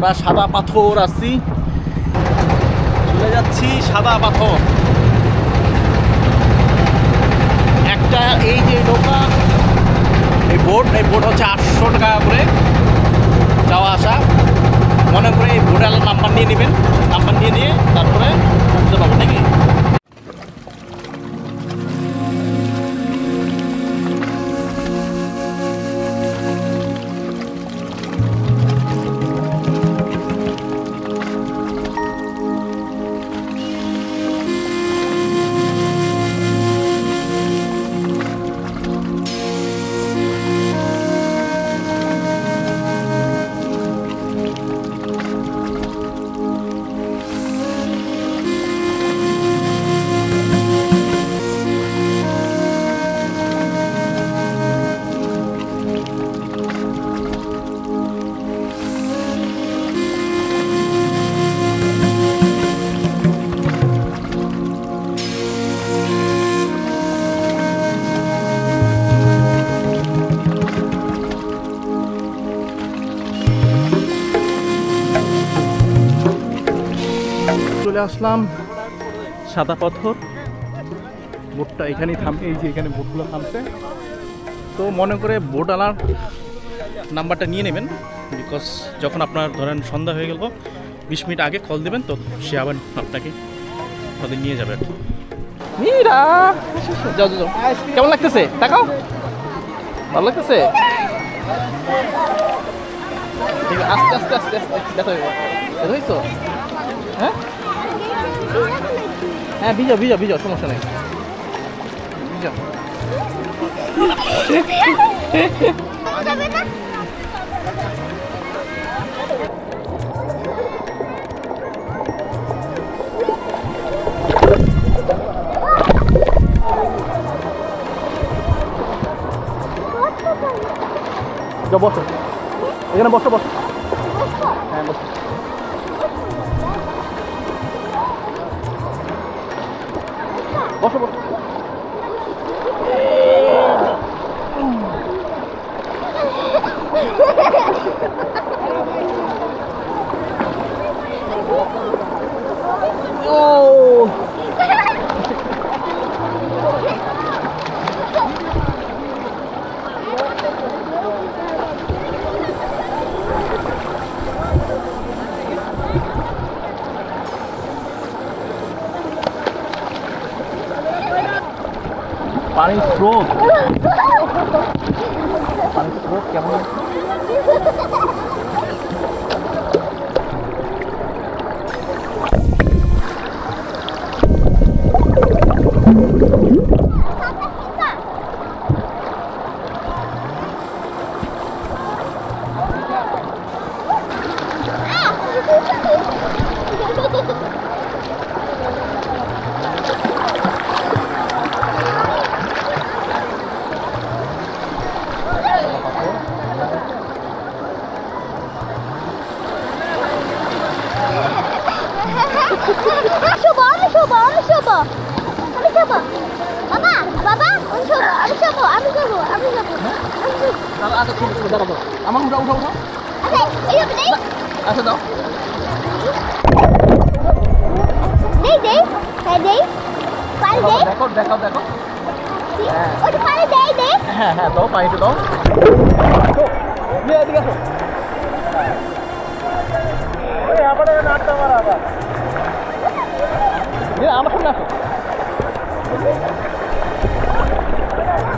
আমরা সাদা পাথর আছি, চলে যাচ্ছি সাদা পাথর। একটা এই যে নৌকা, এই বোট হচ্ছে 800 টাকা করে যাওয়া আসা। মনে করে এই বোটের নাম্বার নিয়ে নেবেন, নাম্বার নিয়ে তারপরে উঠতে পারবেন নাকি। চলে আসলাম সাদা পাথর। বোটটা এখানেই থামে, এই যে এখানে বোটগুলো থামছে। তো মনে করে বোটওয়ালার নাম্বারটা নিয়ে নেবেন, বিকজ যখন আপনার ধরেন সন্ধ্যা হয়ে গেল 20 মিনিট আগে কল দেবেন, তো সে আবার আপনাকে ওদের নিয়ে যাবে। মীরা যাও যাও, কেমন লাগতেছে তাকাও, ভালো লাগতেছে? আস্তে আস্তে আস্তে আস্তে দেখো, দেখো হ্যাঁ হ্যাঁ, ভিজা ভিজা ভিজা, সমস্যা নেই, ভিজা। বসো এখানে, বসো বসো, হ্যাঁ বসো। বসো বসো। পানির স্রোত, পানির স্রোত কেমন? আমার উঠা উঠা উঠা, আচ্ছা দাও, দেখো দেখো দেখো, হ্যাঁ হ্যাঁ দাও, পানিটা দাও, এদিকে আসো, আমার সামনে আসো,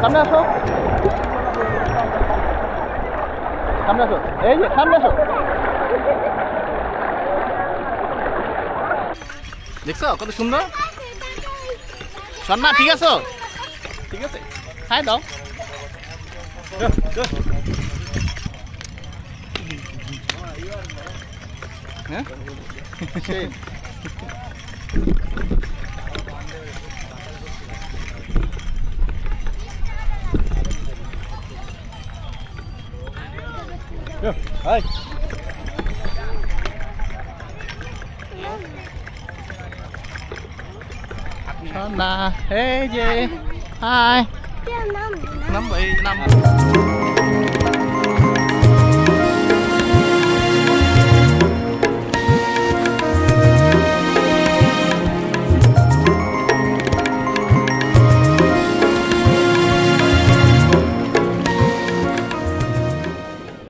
সামনে আসো, সামনে আসো, এই যে সামনে আসো। দেখছো কত সুন্দর সন্না, ঠিক আছো? ঠিক আছে, হাই দাও। হ্যাঁ Hi. Sana, hey Jay. Hi. Năm bị năm.